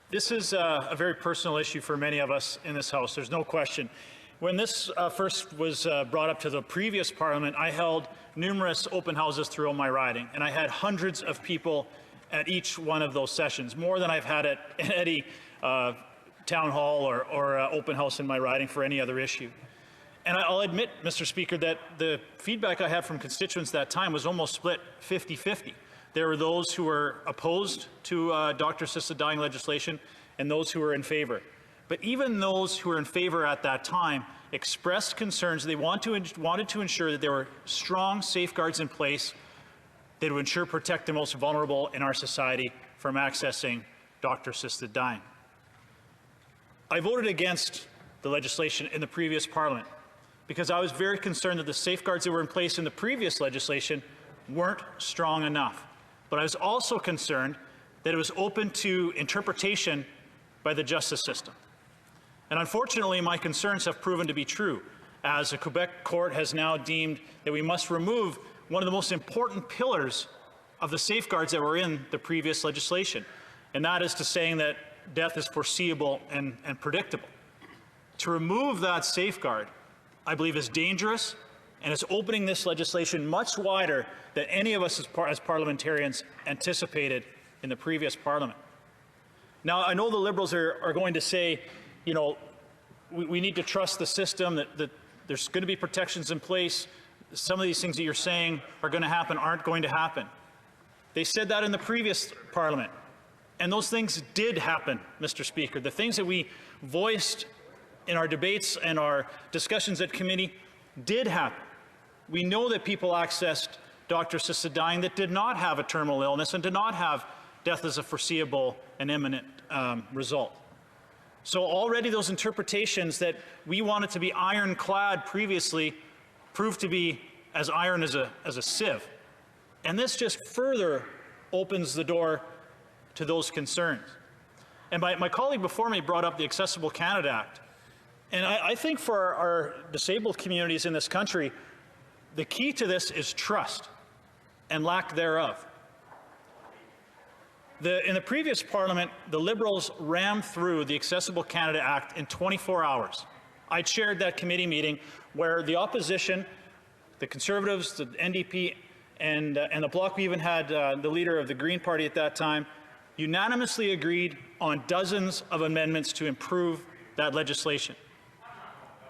This is a very personal issue for many of us in this House, there's no question. When this first was brought up to the previous Parliament, I held numerous open houses throughout my riding, and I had hundreds of people at each one of those sessions, more than I've had at any town hall or open house in my riding for any other issue. And I'll admit, Mr. Speaker, that the feedback I had from constituents that time was almost split 50-50. There were those who were opposed to doctor-assisted dying legislation and those who were in favor. But even those who were in favor at that time expressed concerns. They wanted to ensure that there were strong safeguards in place that would ensure protect the most vulnerable in our society from accessing doctor-assisted dying. I voted against the legislation in the previous Parliament because I was very concerned that the safeguards that were in place in the previous legislation weren't strong enough. But I was also concerned that it was open to interpretation by the justice system. And unfortunately, my concerns have proven to be true, as a Quebec court has now deemed that we must remove one of the most important pillars of the safeguards that were in the previous legislation, and that is to saying that death is foreseeable and predictable. To remove that safeguard, I believe, is dangerous, and it's opening this legislation much wider than any of us as parliamentarians anticipated in the previous Parliament. Now, I know the Liberals are going to say, you know, we need to trust the system, that there's going to be protections in place. Some of these things that you're saying are going to happen aren't going to happen. They said that in the previous Parliament, and those things did happen, Mr. Speaker. The things that we voiced in our debates and our discussions at committee did happen. We know that people accessed doctor-assisted dying that did not have a terminal illness and did not have death as a foreseeable and imminent result. So already those interpretations that we wanted to be ironclad previously proved to be as iron as a sieve. And this just further opens the door to those concerns. And my colleague before me brought up the Accessible Canada Act. And I think for our disabled communities in this country, the key to this is trust and lack thereof. In the previous Parliament, the Liberals rammed through the Accessible Canada Act in 24 hours. I chaired that committee meeting where the opposition, the Conservatives, the NDP, and the Bloc, we even had the leader of the Green Party at that time, unanimously agreed on dozens of amendments to improve that legislation.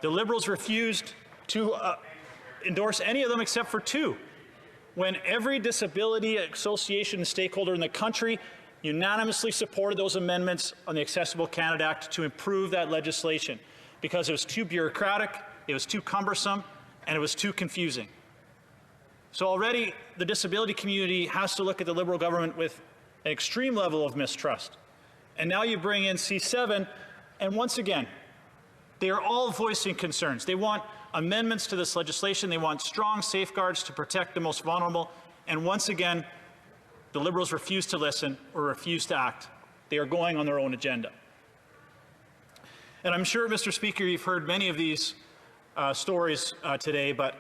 The Liberals refused to endorse any of them except for two, when every disability association and stakeholder in the country unanimously supported those amendments on the Accessible Canada Act to improve that legislation because it was too bureaucratic, it was too cumbersome, and it was too confusing. So already the disability community has to look at the Liberal government with an extreme level of mistrust. And now you bring in C7, and once again, they are all voicing concerns. They want amendments to this legislation. They want strong safeguards to protect the most vulnerable. And once again, the Liberals refuse to listen or refuse to act. They are going on their own agenda. And I'm sure, Mr. Speaker, you've heard many of these stories today, but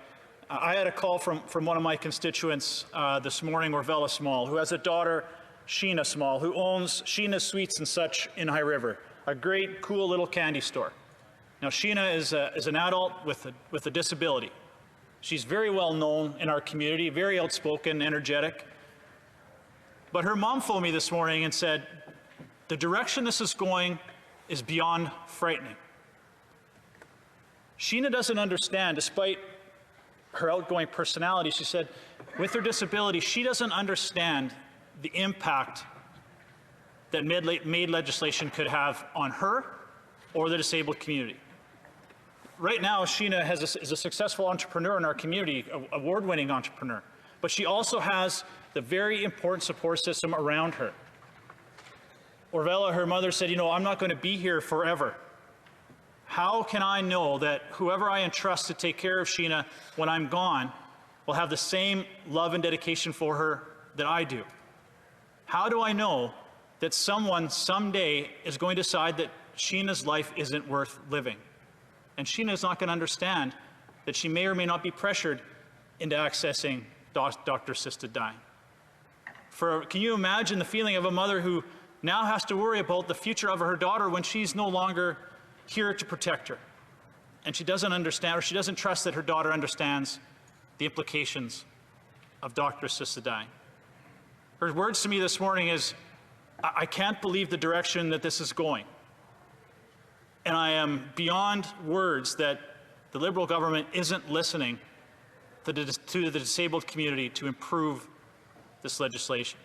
I had a call from one of my constituents this morning, Orvella Small, who has a daughter, Sheena Small, who owns Sheena's Sweets and Such in High River, a great, cool little candy store. Now, Sheena is an adult with a disability. She's very well known in our community, very outspoken, energetic. But her mom phoned me this morning and said, the direction this is going is beyond frightening. Sheena doesn't understand, despite her outgoing personality, she said, with her disability, she doesn't understand the impact that MAiD legislation could have on her or the disabled community. Right now, Sheena is a successful entrepreneur in our community, an award-winning entrepreneur, but she also has the very important support system around her. Orvella, her mother, said, you know, I'm not going to be here forever. How can I know that whoever I entrust to take care of Sheena when I'm gone will have the same love and dedication for her that I do? How do I know that someone someday is going to decide that Sheena's life isn't worth living? And Sheena is not going to understand that she may or may not be pressured into accessing doctor-assisted dying. Can you imagine the feeling of a mother who now has to worry about the future of her daughter when she's no longer here to protect her. And she doesn't understand, or she doesn't trust that her daughter understands the implications of doctor-assisted dying. Her words to me this morning is, I can't believe the direction that this is going. And I am beyond words that the Liberal government isn't listening to the disabled community to improve this legislation.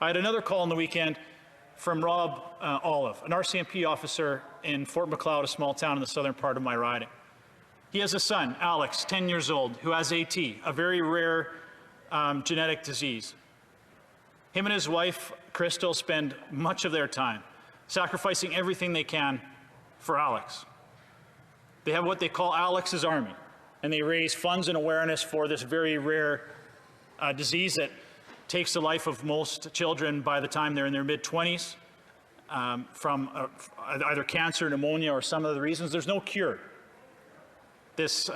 I had another call on the weekend from Rob Olive, an RCMP officer in Fort Macleod, a small town in the southern part of my riding. He has a son, Alex, 10 years old, who has AT, a very rare genetic disease. Him and his wife, Crystal, spend much of their time sacrificing everything they can for Alex. They have what they call Alex's Army, and they raise funds and awareness for this very rare disease that takes the life of most children by the time they're in their mid-20s from either cancer, pneumonia, or some other reasons. There's no cure. This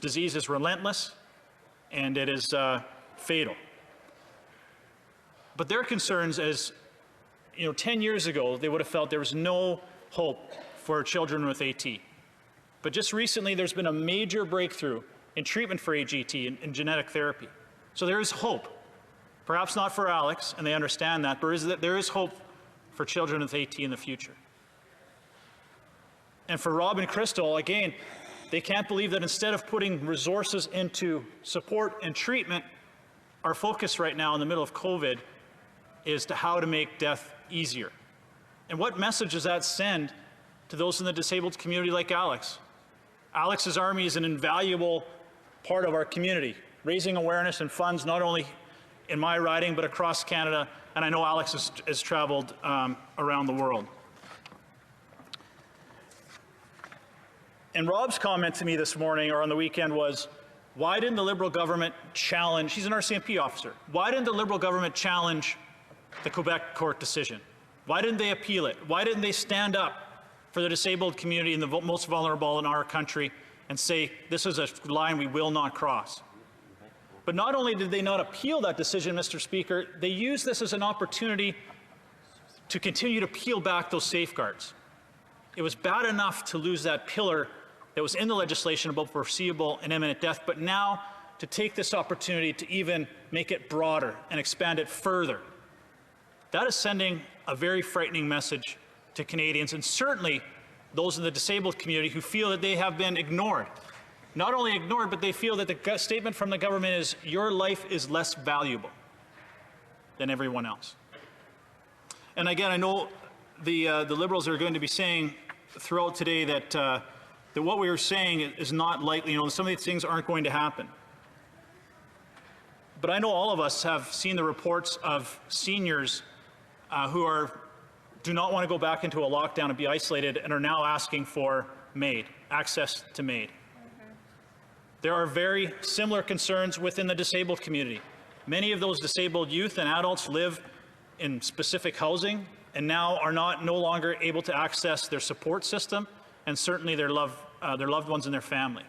disease is relentless, and it is fatal. But their concerns is, 10 years ago, they would have felt there was no hope for children with AT. But just recently, there's been a major breakthrough in treatment for AGT in genetic therapy. So there is hope. Perhaps not for Alex, and they understand that, but there is hope for children with AT in the future. And for Rob and Crystal, again, they can't believe that instead of putting resources into support and treatment, our focus right now in the middle of COVID is to how to make death easier. And what message does that send to those in the disabled community like Alex? Alex's Army is an invaluable part of our community, raising awareness and funds not only in my riding but across Canada, and I know Alex has traveled around the world. And Rob's comment to me this morning or on the weekend was, why didn't the Liberal government challenge, he's an RCMP officer, why didn't the Liberal government challenge the Quebec court decision? Why didn't they appeal it? Why didn't they stand up for the disabled community and the most vulnerable in our country and say, this is a line we will not cross? But not only did they not appeal that decision, Mr. Speaker, they used this as an opportunity to continue to peel back those safeguards. It was bad enough to lose that pillar that was in the legislation about foreseeable and imminent death, but now to take this opportunity to even make it broader and expand it further. That is sending a very frightening message to Canadians, and certainly those in the disabled community who feel that they have been ignored. Not only ignored, but they feel that the statement from the government is, your life is less valuable than everyone else. And again, I know the Liberals are going to be saying throughout today that, that what we are saying is not likely, some of these things aren't going to happen. But I know all of us have seen the reports of seniors who do not want to go back into a lockdown and be isolated and are now asking for MAiD, access to MAiD. There are very similar concerns within the disabled community. Many of those disabled youth and adults live in specific housing and now are no longer able to access their support system and certainly their loved ones and their family.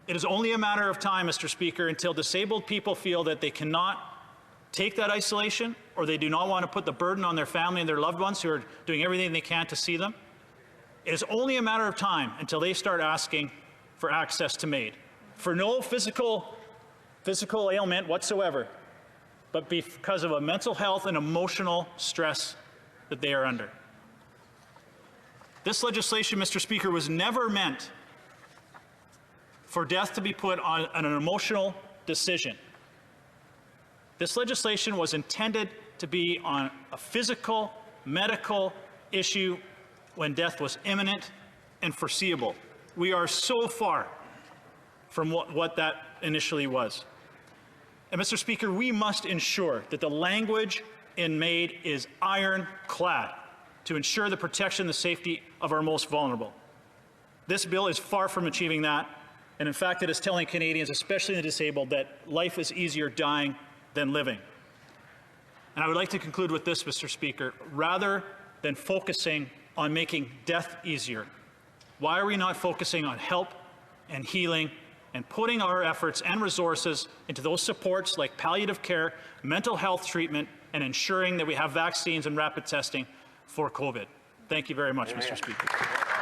It is only a matter of time, Mr. Speaker, until disabled people feel that they cannot take that isolation or they do not want to put the burden on their family and their loved ones who are doing everything they can to see them. It is only a matter of time until they start asking for access to MAiD, for no physical ailment whatsoever, but because of a mental health and emotional stress that they are under. This legislation, Mr. Speaker, was never meant for death to be put on an emotional decision. This legislation was intended to be on a physical, medical issue when death was imminent and foreseeable. We are so far from what that initially was. And Mr. Speaker, we must ensure that the language in MAiD is ironclad to ensure the protection and the safety of our most vulnerable. This bill is far from achieving that, and in fact it is telling Canadians, especially the disabled, that life is easier dying than living. And I would like to conclude with this, Mr. Speaker. Rather than focusing on making death easier, why are we not focusing on help and healing and putting our efforts and resources into those supports like palliative care, mental health treatment, and ensuring that we have vaccines and rapid testing for COVID. Thank you very much, Mr. Speaker.